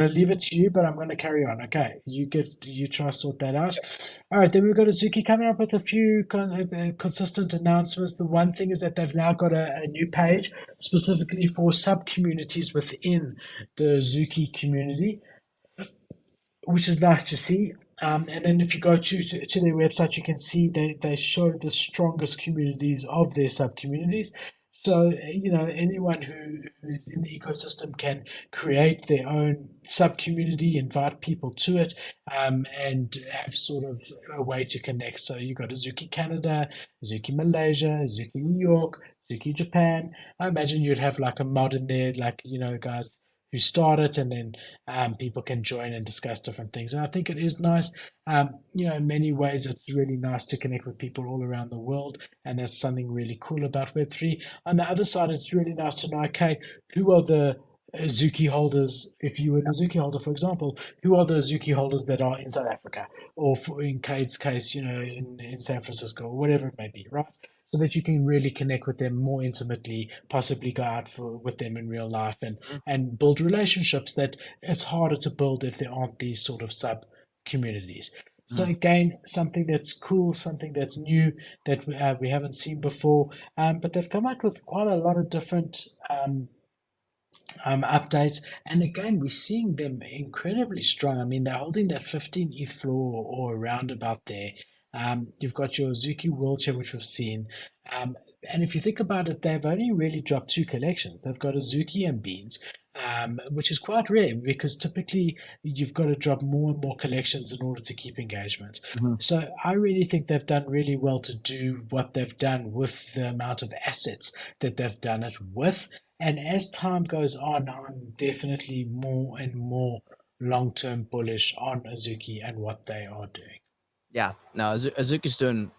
going to leave it to you, but I'm going to carry on. Okay, you try to sort that out. All right, then we've got Azuki coming up with a few consistent announcements. The one thing is that they've now got a new page specifically for sub communities within the Azuki community, which is nice to see. And then if you go to their website, you can see they show the strongest communities of their sub communities. So, anyone who is in the ecosystem can create their own sub community, invite people to it, and have sort of a way to connect. So, you've got Azuki Canada, Azuki Malaysia, Azuki New York, Azuki Japan. I imagine you'd have like a mod in there, like, guys who start it, and then people can join and discuss different things. And I think it is nice. In many ways, it's really nice to connect with people all around the world, and that's something really cool about Web3. On the other side, it's really nice to know, okay, who are the Azuki holders? If you were an Azuki holder, for example, who are the Azuki holders that are in South Africa, or in Cade's case, in San Francisco, or whatever it may be, right? So that you can really connect with them more intimately, possibly go out with them in real life, and build relationships that it's harder to build if there aren't these sort of sub communities. So Mm. again, something that's cool, something that's new that we haven't seen before. But they've come out with quite a lot of different updates, and again, we're seeing them incredibly strong. I mean, they're holding that 15 ETH floor or around about there. You've got your Azuki wheelchair, which we've seen. And if you think about it, they've only really dropped two collections. They've got Azuki and Beans, which is quite rare because typically you've got to drop more and more collections in order to keep engagement. Mhm. So I really think they've done really well to do what they've done with the amount of assets that they've done it with. And as time goes on, I'm definitely more and more long-term bullish on Azuki and what they are doing. Yeah, no, Azuki's doing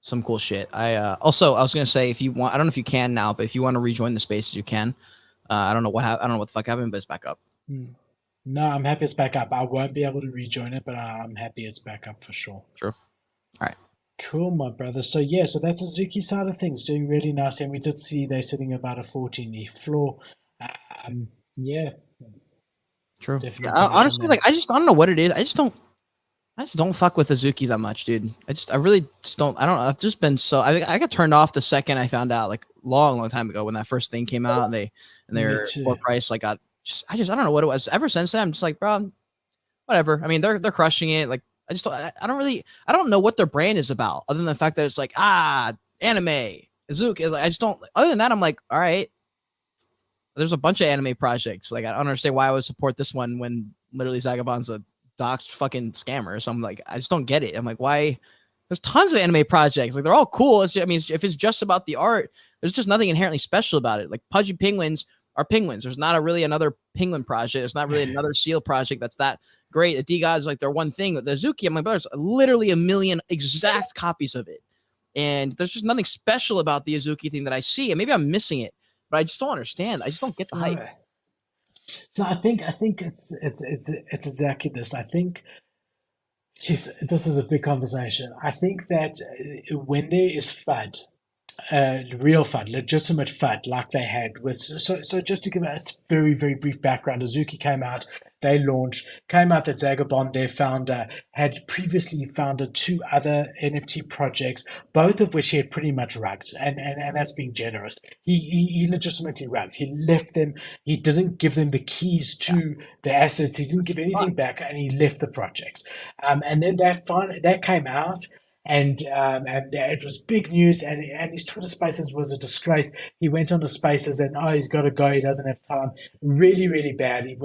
some cool shit. I was gonna say, if you want, I don't know if you can now, but if you want to rejoin the spaces, you can. I don't know what the fuck happened, but it's back up. Hmm. No, I'm happy it's back up. I won't be able to rejoin it, but I'm happy it's back up for sure. True. All right. Cool, my brother. So yeah, so that's Azuki side of things, doing really nice, and we did see they're sitting about a 14E floor. Yeah, True. Yeah. definitely bullish on Honestly, them. like, I don't know what it is. I just don't fuck with Azuki that much, dude. I really just don't. I don't. I've just been so. I got turned off the second I found out, like, long time ago when that first thing came out, and Me their core too. price like got. I don't know what it was. Ever since then, I'm just like, bro, whatever. I mean, they're crushing it. Like, I don't really. I don't know what their brand is about, other than the fact that it's like, anime Azuki. Like, I just don't. Other than that, I'm like, all right. There's a bunch of anime projects. Like, I don't understand why I would support this one when literally Zagabond's a doxed fucking scammer. So I'm like, I just don't get it. I'm like, why? There's tons of anime projects. Like, they're all cool. I mean, if it's just about the art, there's just nothing inherently special about it. Like, Pudgy penguins are penguins. There's not really another penguin project. There's not really another seal project that's that great. The D Gods like their one thing. With the Azuki, I'm like, there's literally a million exact copies of it. And there's just nothing special about the Azuki thing that I see. And maybe I'm missing it, but I just don't understand. I just don't get the hype. So, so I think it's exactly this. I think, geez, this is a big conversation. I think that when there is FUD, real FUD, legitimate FUD, like they had with. So just to give a very very brief background, Azuki came out. They launched, came out that Zagabond, their founder, had previously founded two other NFT projects, both of which he had pretty much rugged, and that's being generous. He legitimately rugged. He left them. He didn't give them the keys to the assets. He didn't give anything Fucked. back, and he left the projects. And then that came out, and it was big news. And his Twitter Spaces was a disgrace. He went on the Spaces, and he's got to go. He doesn't have time. Really, really bad. He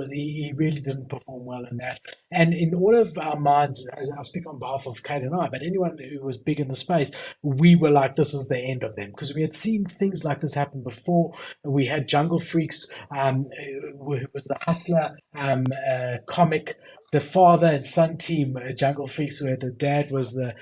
really didn't perform well in that. And in all of our minds, I speak on behalf of Kate and I, but anyone who was big in the space, we were like, this is the end of them, because we had seen things like this happen before. We had Jungle Freaks, who was the Hustler comic, the father and son team, Jungle Freaks, where the dad was the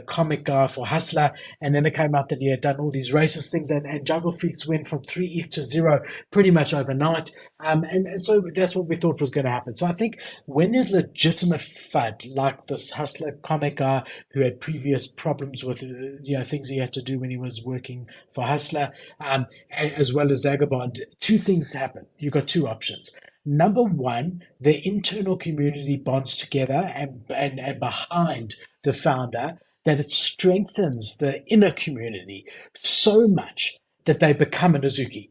comic guy for Hustler, and then it came out that he had done all these racist things, and Jungle Freaks went from 3 ETH to zero pretty much overnight. And so that's what we thought was going to happen. So I think when there's legitimate FUD, like this Hustler comic guy who had previous problems with things he had to do when he was working for Hustler, as well as Zagabond, two things happen. You've got two options. Number one, the internal community bonds together and behind the founder, that it strengthens the inner community so much that they become an Azuki.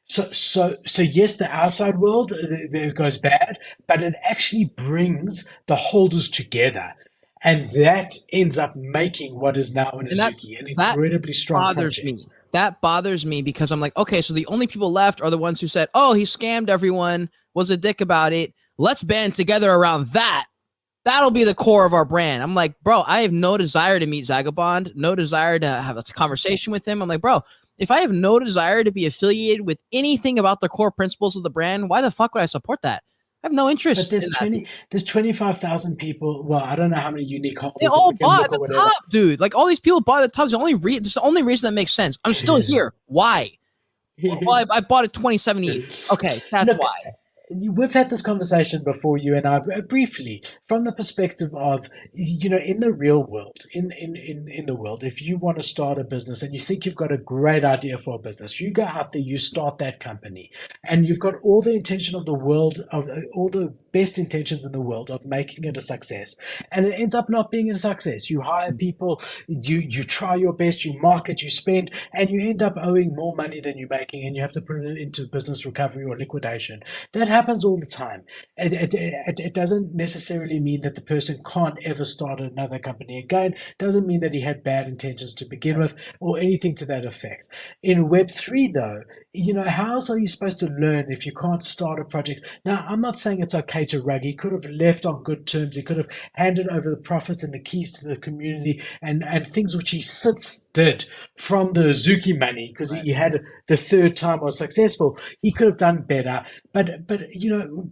So yes, the outside world it goes bad, but it actually brings the holders together, and that ends up making what is now an And that Azuki, an that incredibly strong bothers me. project. That bothers me because I'm like, okay, so the only people left are the ones who said, "Oh, he scammed everyone, was a dick about it. Let's band together around that. That'll be the core of our brand." I'm like, bro, I have no desire to meet Zagabond, no desire to have a conversation with him. I'm like, bro, if I have no desire to be affiliated with anything about the core principles of the brand, why the fuck would I support that? I have no But interest in that, dude. there's 25,000 people. Well, I don't know how many unique They holders that all we can bought look at or the whatever. top, dude. Like all these people bought at the top. It's the only reason that makes sense. I'm still here. Why? Well, I bought it 2070. Okay, that's Look, why. we've had this conversation before, you and I, briefly, from the perspective of, in the real world, in the world, if you want to start a business and you think you've got a great idea for a business, you go out there, you start that company, and you've got all the intention of the world, of all the best intentions in the world of making it a success, and it ends up not being a success. You hire people, you try your best, you market, you spend, and you end up owing more money than you're making, and you have to put it into business recovery or liquidation. That happens all the time. It doesn't necessarily mean that the person can't ever start another company again. It doesn't mean that he had bad intentions to begin with or anything to that effect. In Web3, though, how else are you supposed to learn if you can't start a project? Now, I'm not saying it's okay to rug. He could have left on good terms. He could have handed over the profits and the keys to the community and things which he since did from the Azuki money because Right. he had the third time was successful. He could have done better. But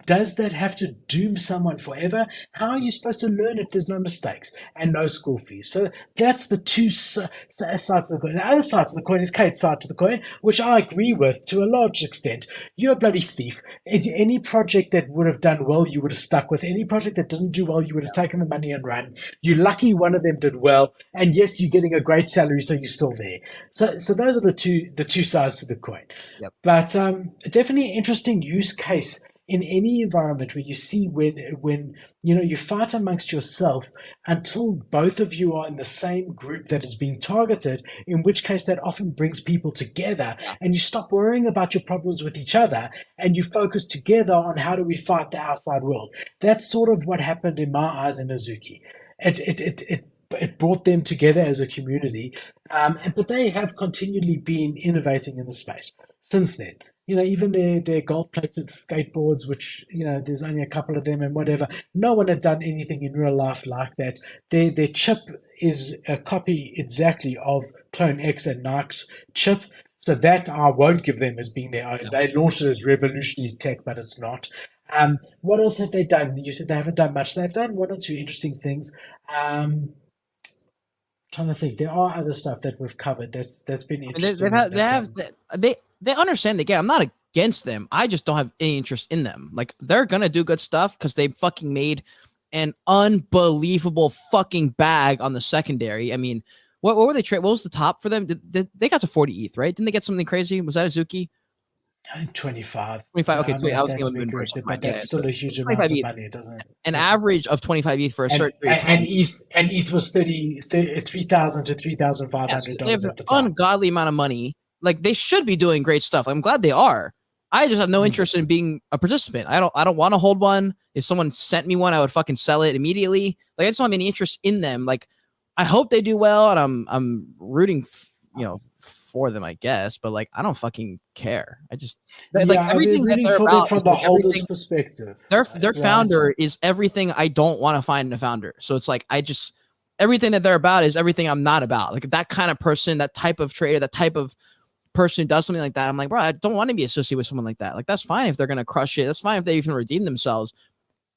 does that have to doom someone forever? How are you supposed to learn if there's no mistakes and no school fees? So that's the two sides of the coin. The other side of the coin is Kate's side of the coin, which I agree with to a large extent. You're a bloody thief. Any project that would have done well, you would have stuck with. Any project that didn't do well, you would have taken the money and run. You're lucky one of them did well, and yes, you're getting a great salary, so you're still there. So those are the two sides to the coin. Yep. But definitely an interesting use case in any environment where you see when you fight amongst yourself until both of you are in the same group that is being targeted, in which case that often brings people together Yeah. and you stop worrying about your problems with each other and you focus together on how do we fight the outside world. That's sort of what happened in my eyes in Azuki. It brought them together as a community, but they have continually been innovating in the space since then. Even their gold-plated skateboards, which there's only a couple of them and whatever. No one had done anything in real life like that. Their chip is a copy exactly of Clone X and Nike's chip, so that I won't give them as being their own. Yeah. They launched it as revolutionary tech, but it's not. What else have they done? You said they haven't done much. They've done one or two interesting things. Trying to think, there are other stuff that we've covered that's been I mean, interesting. they understand the game. I'm not against them. I just don't have any interest in them. Like they're gonna do good stuff because they fucking made an unbelievable fucking bag on the secondary. I mean, what were they trade? What was the top for them? Did they got to 40 ETH, right? Didn't they get something crazy? Was that Azuki? I think 25. 25. Okay, I may I was stand thinking to it would be have been more corrected, mine. but Yeah, that's so still a huge 25 amount of ETH. money. It doesn't. An Yeah. average of 25 ETH for a And certain period of time. ETH was 3,000 to Yes, $3,500 they have an at the time. ungodly amount of money. Like they should be doing great stuff. I'm glad they are. I just have no Mm. interest in being a participant. I don't want to hold one. If someone sent me one, I would fucking sell it immediately. Like I just don't have any interest in them. Like I hope they do well, and I'm rooting, for them, I guess. But like I don't fucking care. I just like Yeah, I've been everything that rooting they're for them about from is the like holder's everything. perspective, Their right? founder is everything I don't want to find in a founder. So it's like I just everything that they're about is everything I'm not about. Like that kind of person, that type of trader, that type of person who does something like that. I'm like, bro, I don't want to be associated with someone like that. Like that's fine if they're gonna crush it. That's fine if they even redeem themselves.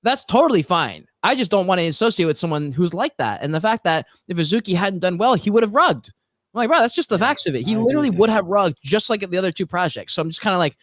That's totally fine. I just don't want to associate with someone who's like that. And the fact that if Azuki hadn't done well, he would have rugged. I'm like, bro, that's just the Yeah, facts of it. He I agree literally with would that. have rugged just like the other two projects. So I'm just kind of like,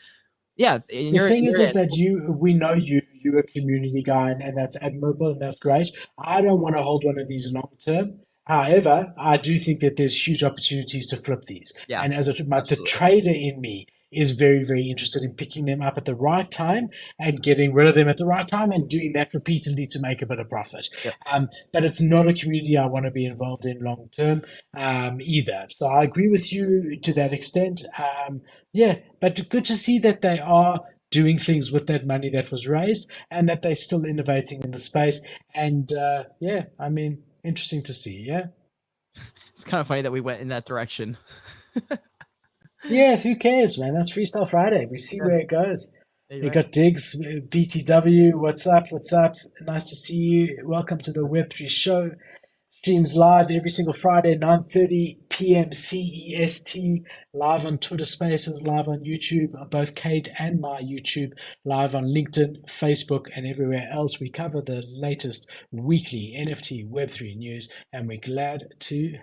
yeah, and The you're thing you're is in. that we know you're a community guy, and that's admirable and that's great. I don't want to hold one of these long term. However, I do think that there's huge opportunities to flip these. Yeah, And as the absolutely. trader in me is very, very interested in picking them up at the right time and getting rid of them at the right time and doing that repeatedly to make a bit of profit. Yep. But it's not a community I want to be involved in long term either. So I agree with you to that extent. Yeah, but good to see that they are doing things with that money that was raised and that they're still innovating in the space. And yeah, I mean, interesting to see. Yeah. It's kind of funny that we went in that direction. Yeah, who cares, man? That's Freestyle Friday. We see Yeah, where it goes. yeah, you're We right. got Diggs, BTW. What's up? What's up? Nice to see you. Welcome to the Web3 show. Streams live every single Friday, 9:30 p.m. CEST. Live on Twitter Spaces, live on YouTube, both Kate and my YouTube, live on LinkedIn, Facebook, and everywhere else. We cover the latest weekly NFT Web3 news, and we're glad to